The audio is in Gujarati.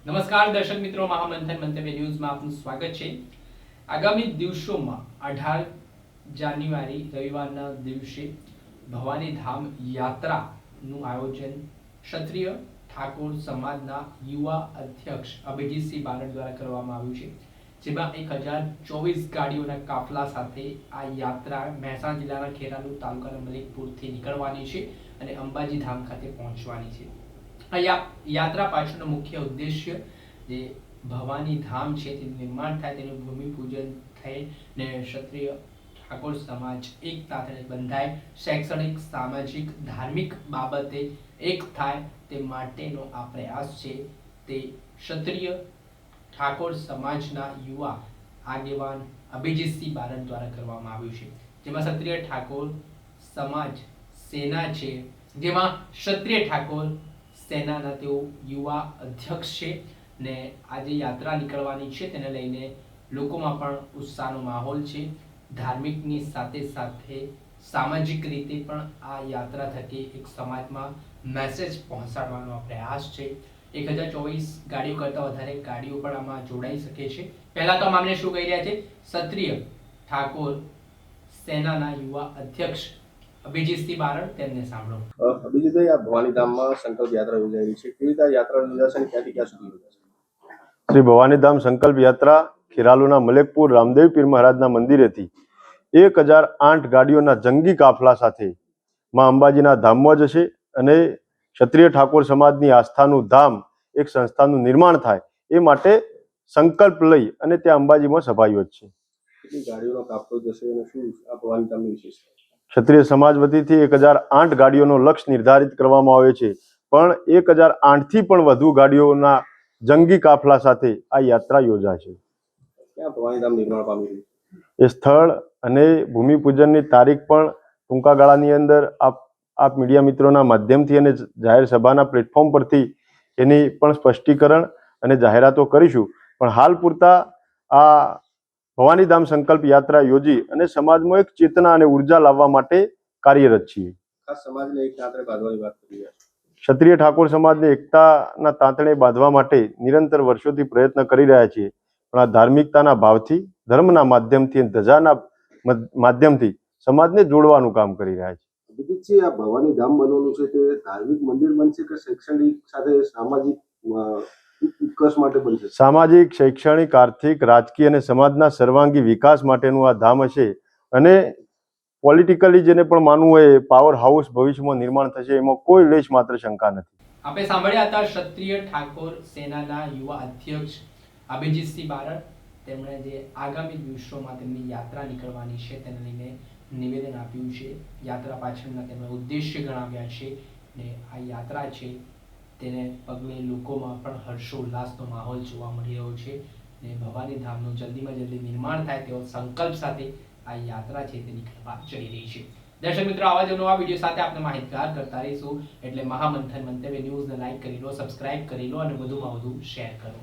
નમસ્કાર દર્શક મિત્રો, મહામંથન મંતવ્ય ન્યૂઝમાં આપનું સ્વાગત છે। આગામી દિવસોમાં 18 જાન્યુઆરી રવિવારના દિવસે ભવાની ધામ યાત્રાનું આયોજન ક્ષત્રિય ઠાકોર સમાજના યુવા અધ્યક્ષ અભિજીતસિંહ બારડ દ્વારા કરવામાં આવ્યું છે, જેમાં 1024 ગાડીઓના કાફલા સાથે આ યાત્રા મહેસાણા જિલ્લાના ખેરાલુ તાલુકાના મલિકપુરથી નીકળવાની છે અને અંબાજી ધામ ખાતે પહોંચવાની છે। આ યાત્રા પાછળનો મુખ્ય ઉદ્દેશ્ય જે ભવાની ધામ છે તેનું નિર્માણ થાય, તેનું ભૂમિપૂજન થાય ને ક્ષત્રિય ઠાકોર સમાજ એક સાથે બંધાય, શૈક્ષણિક, સામાજિક, ધાર્મિક બાબતે એક થાય તે માટેનો આ પ્રયાસ છે। તે ક્ષત્રિય ઠાકોર સમાજના યુવા આગેવાન અભિજીતસિંહ બારડ દ્વારા કરવામાં આવ્યું છે, જેમાં ક્ષત્રિય ઠાકોર સમાજ સેના છે, જેમાં ક્ષત્રિય ઠાકોર સેનાના તેઓ યુવા અધ્યક્ષ છે ને આજે યાત્રા નીકળવાની છે તેને લઈને લોકોમાં પણ ઉત્સાહનો માહોલ છે। ધાર્મિકની સાથે સાથે સામાજિક રીતે પણ આ યાત્રા થકી એક સમાજમાં મેસેજ પહોંચાડવાનો આ પ્રયાસ છે। 1024 ગાડીઓ કરતાં વધારે ગાડીઓ પણ આમાં જોડાઈ શકે છે। પહેલા તો આ મામલે શું કહી રહ્યા છે ક્ષત્રિય ઠાકોર સેનાના યુવા અધ્યક્ષ અભિજીતસિંહ બારડ, તેમને સાંભળો। અભિજીતભાઈ, આ ભવાની ધામમાં સંકલ્પ યાત્રા યોજાઈ રહી છે, કેવી રીતે આ યાત્રા યોજાશે અને ક્યાંથી ક્યાં સુધી યોજાશે? શ્રી ભવાની ધામ સંકલ્પ યાત્રા ખેરાલુના મલેકપુર રામદેવ પીર મહારાજના મંદિરેથી 1008 ગાડીઓના જંગી કાફલા સાથે માં અંબાજીના ધામમાં જશે અને ક્ષત્રિય ઠાકોર સમાજની આસ્થાનું ધામ એક સંસ્થાનું નિર્માણ થાય એ માટે સંકલ્પ લઈ અને ત્યાં અંબાજીમાં સભા યોજશે। કેટલી ગાડીઓનો કાફલો જશે અને શું આ ભવાની ધામની વિશેષતા? ક્ષત્રિય સમાજ વતીથી 1008 ગાડીઓનો લક્ષ્ય નિર્ધારિત કરવામાં આવ્યો છે, પણ 1008 થી પણ વધુ ગાડીઓના જંગી કાફલા સાથે આ યાત્રા યોજાશે। ક્યાં ભવાની ધામ નિર્માણ પામી રહ્યું? એ સ્થળ અને ભૂમિપૂજનની તારીખ પણ ટૂંકા ગાળાની અંદર આપ મીડિયા મિત્રોના માધ્યમથી અને જાહેર સભાના પ્લેટફોર્મ પરથી એની પણ સ્પષ્ટીકરણ અને જાહેરાતો કરીશું, પણ હાલ પૂરતા આ ભવાની ધામ સંકલ્પ યાત્રા યોજી અને સમાજમાં એક ચેતના અને ઉર્જા લાવવા માટે કાર્યરત છીએ। ખાસ સમાજને એક તાંતણે બાંધવાની વાત કરી રહ્યા છે। ક્ષત્રિય ઠાકોર સમાજને એકતાના તાંતણે બાંધવા માટે નિરંતર વર્ષોથી પ્રયત્ન કરી રહ્યા છીએ, પણ આ ધાર્મિકતાના ભાવથી, ધર્મના માધ્યમથી, ધજાના માધ્યમથી સમાજને જોડવાનું કામ કરી રહ્યા છીએ। અભિજીતજી, આ ભવાની ધામ બનવાનું છે તે ધાર્મિક મંદિર બનશે કે શૈક્ષણિક સાથે સામાજિક ઉત્કર્ષ માટે બનશે? સામાજિક, શૈક્ષણિક, આર્થિક, રાજકીય અને સમાજના સર્વાંગી વિકાસ માટેનું આ ધામ હશે અને પોલિટિકલી જેને પણ માનવું હોય પાવર હાઉસ ભવિષ્યમાં નિર્માણ થશે, એમાં કોઈ લેશ માત્ર શંકા નથી। આપણે સાંભળ્યા હતા ક્ષત્રિય ઠાકોર સેનાના યુવા અધ્યક્ષ અભિજીતસિંહ બારડ, તેમણે જે આગામી દિવસોમાં તેમની યાત્રા નીકળવાની છે તેને લઈને નિવેદન આપ્યું છે, યાત્રા પાછળના તેમના ઉદ્દેશ્ય ગણાવ્યા છે ને આ યાત્રા છે તેને પગલે લોકોમાં પણ હર્ષોલ્લાસનો માહોલ જોવા મળી રહ્યો છે ને ભવાની ધામનું જલ્દીમાં જલ્દી નિર્માણ થાય તેવો સંકલ્પ સાથે આ યાત્રા છે તે નીકળવા જઈ રહી છે। દર્શક મિત્રો, આવા જ નવા વિડીયો સાથે આપણે માહિતગાર કરતા રહીશું, એટલે મહામંથન મંતવ્ય ન્યૂઝને લાઈક કરી લો, સબસ્ક્રાઇબ કરી લો અને વધુમાં વધુ શેર કરો।